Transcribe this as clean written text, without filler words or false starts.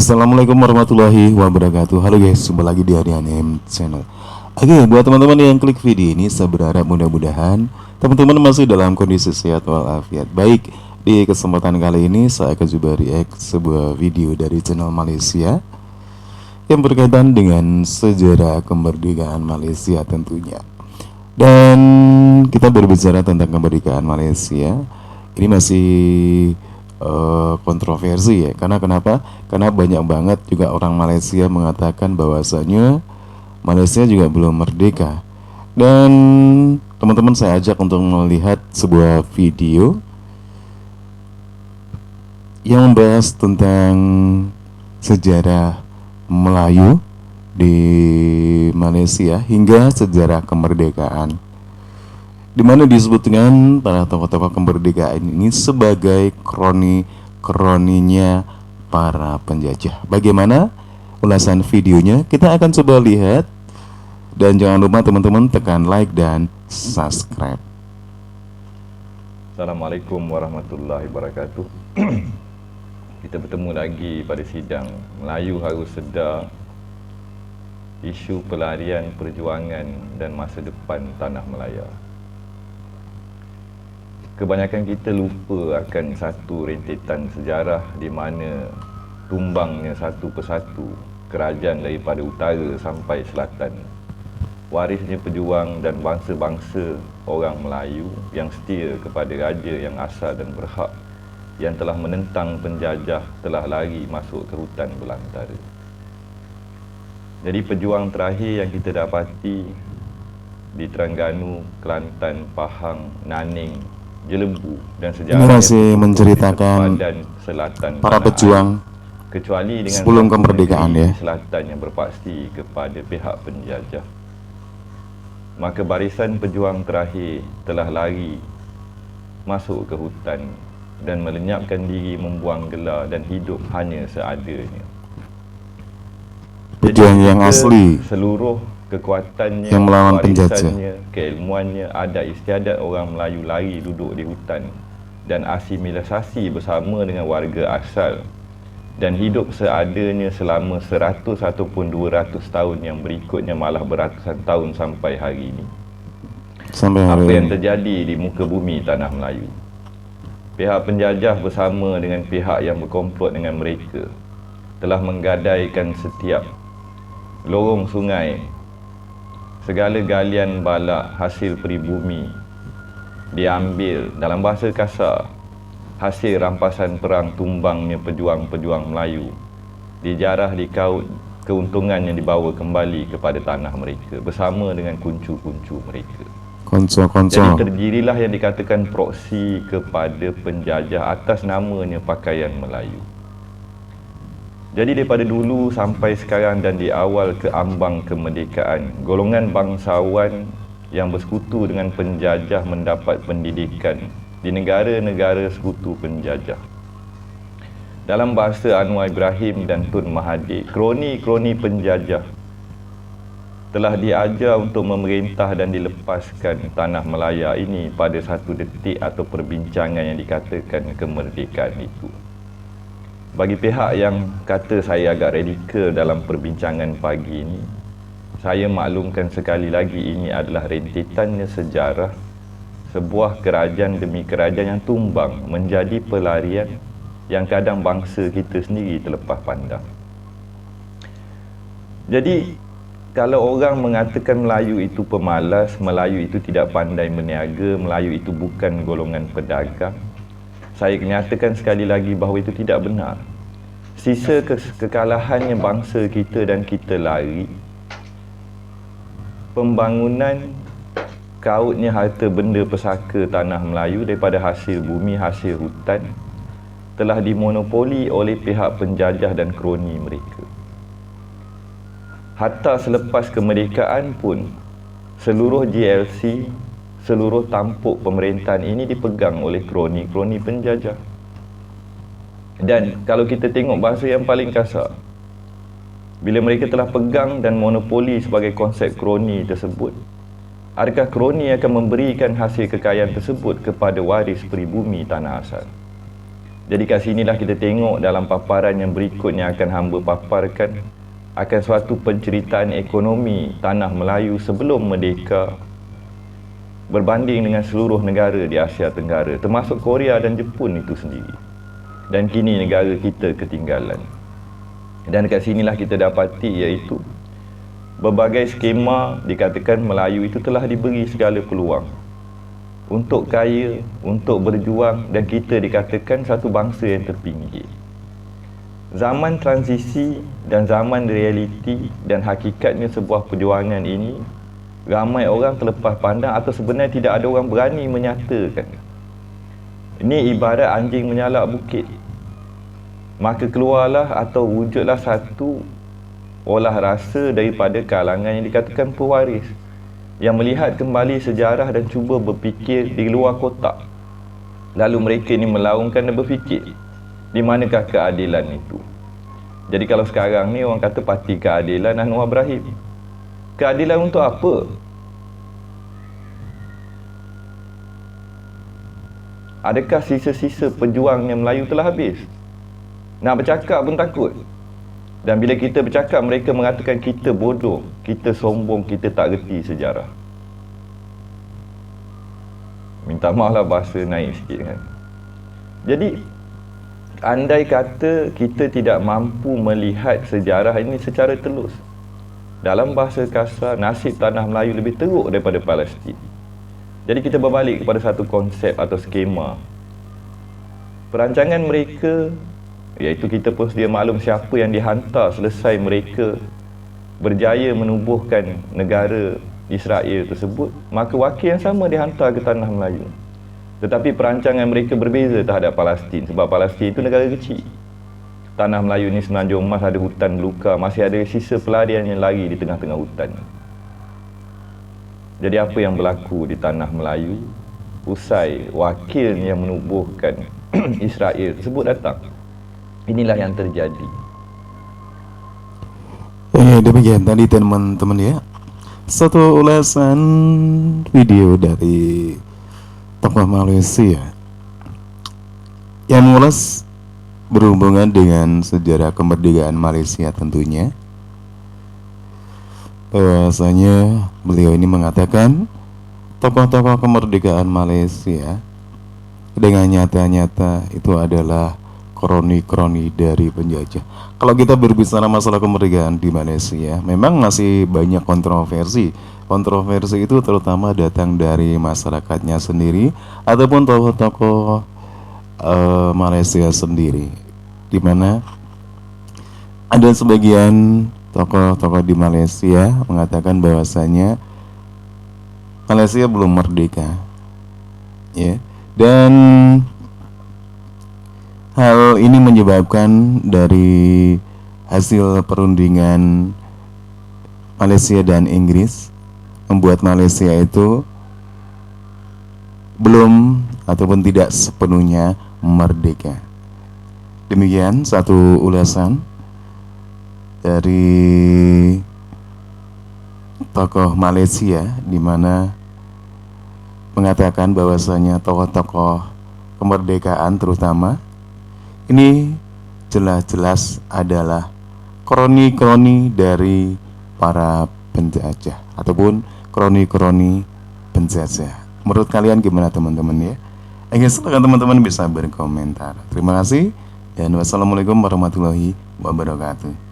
Assalamualaikum warahmatullahi wabarakatuh. Halo guys, jumpa lagi di Aryanem Channel. Oke, buat teman-teman yang klik video ini, saya berharap mudah-mudahan teman-teman masih dalam kondisi sehat walafiat. Baik, di kesempatan kali ini saya akan coba react sebuah video dari channel Malaysia yang berkaitan dengan sejarah kemerdekaan Malaysia tentunya. Dan kita berbicara tentang kemerdekaan Malaysia, ini masih kontroversi ya. Karena kenapa? Karena banyak banget juga orang Malaysia mengatakan bahwasanya Malaysia juga belum merdeka. Dan teman-teman saya ajak untuk melihat sebuah video yang membahas tentang sejarah Melayu di Malaysia hingga sejarah kemerdekaan, di mana disebutkan para tokoh-tokoh kemerdekaan ini sebagai kroninya para penjajah. Bagaimana ulasan videonya? Kita akan coba lihat. Dan jangan lupa teman-teman tekan like dan subscribe. Assalamualaikum warahmatullahi wabarakatuh. Kita bertemu lagi pada sidang Melayu Harus Sedar, isu pelarian perjuangan dan masa depan tanah Melaya. Kebanyakan kita lupa akan satu rentetan sejarah di mana tumbangnya satu persatu kerajaan daripada utara sampai selatan. Warisnya pejuang dan bangsa-bangsa orang Melayu yang setia kepada raja yang asal dan berhak yang telah menentang penjajah telah lari masuk ke hutan belantara. Jadi pejuang terakhir yang kita dapati di Terengganu, Kelantan, Pahang, Naning, Jelebu dan sejarah ini masih menceritakan selatan para pejuang kecuali dengan sebelum kemerdekaan ya. Selatan yang berpaksi kepada pihak penjajah. Maka barisan pejuang terakhir telah lari masuk ke hutan dan melenyapkan diri, membuang gelar dan hidup hanya seadanya. Pejuang yang asli, seluruh kekuatannya, yang melawan penjajah, keilmuannya, adat istiadat orang Melayu lari duduk di hutan dan asimilisasi bersama dengan warga asal dan hidup seadanya selama 100 ataupun 200 tahun yang berikutnya, malah beratusan tahun sampai hari ini. Apa yang terjadi di muka bumi tanah Melayu? Pihak penjajah bersama dengan pihak yang berkomplot dengan mereka telah menggadaikan setiap lorong sungai, segala galian balak hasil peribumi diambil, dalam bahasa kasar, hasil rampasan perang tumbangnya pejuang-pejuang Melayu, dijarah, dikaut, keuntungan yang dibawa kembali kepada tanah mereka bersama dengan kuncu-kuncu mereka. Jadi terdirilah yang dikatakan proksi kepada penjajah atas namanya pakaian Melayu. Jadi daripada dulu sampai sekarang dan di awal keambang kemerdekaan, golongan bangsawan yang bersekutu dengan penjajah mendapat pendidikan di negara-negara sekutu penjajah. Dalam bahasa Anwar Ibrahim dan Tun Mahathir, kroni-kroni penjajah telah diajar untuk memerintah dan dilepaskan tanah Melaya ini pada satu detik atau perbincangan yang dikatakan kemerdekaan itu. Bagi pihak yang kata saya agak radikal dalam perbincangan pagi ini, saya maklumkan sekali lagi ini adalah rentetannya sejarah sebuah kerajaan demi kerajaan yang tumbang menjadi pelarian yang kadang bangsa kita sendiri terlepas pandang. Jadi kalau orang mengatakan Melayu itu pemalas, Melayu itu tidak pandai berniaga, Melayu itu bukan golongan pedagang, saya nyatakan sekali lagi bahawa itu tidak benar. Sisa kekalahannya bangsa kita dan kita lari, pembangunan kautnya harta benda pesaka tanah Melayu daripada hasil bumi, hasil hutan telah dimonopoli oleh pihak penjajah dan kroni mereka. Hatta selepas kemerdekaan pun, seluruh GLC, seluruh tampuk pemerintahan ini dipegang oleh kroni-kroni penjajah. Dan kalau kita tengok bahasa yang paling kasar, bila mereka telah pegang dan monopoli sebagai konsep kroni tersebut, adakah kroni akan memberikan hasil kekayaan tersebut kepada waris peribumi tanah asal? Jadi kat sinilah kita tengok dalam paparan yang berikutnya akan hamba paparkan akan suatu penceritaan ekonomi tanah Melayu sebelum merdeka berbanding dengan seluruh negara di Asia Tenggara, termasuk Korea dan Jepun itu sendiri. Dan kini negara kita ketinggalan. Dan kat sinilah kita dapati iaitu berbagai skema dikatakan Melayu itu telah diberi segala peluang untuk kaya, untuk berjuang, dan kita dikatakan satu bangsa yang terpinggir. Zaman transisi dan zaman realiti dan hakikatnya sebuah perjuangan ini, ramai orang terlepas pandang atau sebenarnya tidak ada orang berani menyatakan. Ini ibarat anjing menyalak bukit. Maka keluarlah atau wujudlah satu olah rasa daripada kalangan yang dikatakan pewaris, yang melihat kembali sejarah dan cuba berfikir di luar kotak. Lalu mereka ini melaungkan dan berfikir, di manakah keadilan itu? Jadi kalau sekarang ni orang kata parti keadilan Anwar Ibrahim. Keadilan untuk apa? Adakah sisa-sisa pejuangnya Melayu telah habis? Nak bercakap pun takut. Dan bila kita bercakap, mereka mengatakan kita bodoh, kita sombong, kita tak reti sejarah. Minta maaf lah bahasa naik sikit kan. Jadi, andai kata kita tidak mampu melihat sejarah ini secara telus, dalam bahasa kasar, nasib tanah Melayu lebih teruk daripada Palestin. Jadi kita berbalik kepada satu konsep atau skema. Perancangan mereka, iaitu kita pun sedia maklum siapa yang dihantar selesai mereka berjaya menubuhkan negara Israel tersebut, maka wakil yang sama dihantar ke tanah Melayu. Tetapi perancangan mereka berbeza terhadap Palestin, sebab Palestin itu negara kecil. Tanah Melayu ni Semenanjung Emas ada hutan belukar, masih ada sisa pelarian yang lari di tengah-tengah hutan. Jadi apa yang berlaku di tanah Melayu usai wakil yang menubuhkan Israel tersebut datang? Inilah yang terjadi. Demikian tadi teman-teman ya, satu ulasan video dari tokoh Malaysia yang mengulas berhubungan dengan sejarah kemerdekaan Malaysia tentunya. Bahwasanya beliau ini mengatakan tokoh-tokoh kemerdekaan Malaysia dengan nyata-nyata itu adalah kroni-kroni dari penjajah. Kalau kita berbicara masalah kemerdekaan di Malaysia, memang masih banyak kontroversi. Kontroversi itu terutama datang dari masyarakatnya sendiri ataupun tokoh-tokoh Malaysia sendiri, di mana ada sebagian tokoh-tokoh di Malaysia mengatakan bahwasanya Malaysia belum merdeka, ya, dan hal ini menyebabkan dari hasil perundingan Malaysia dan Inggris membuat Malaysia itu belum ataupun tidak sepenuhnya merdeka. Demikian satu ulasan dari tokoh Malaysia, di mana mengatakan bahwasanya tokoh-tokoh kemerdekaan terutama ini jelas-jelas adalah kroni-kroni dari para penjajah ataupun kroni-kroni penjajah. Menurut kalian gimana teman-teman ya? Silakan teman-teman bisa berkomentar. Terima kasih dan wassalamualaikum warahmatullahi wabarakatuh.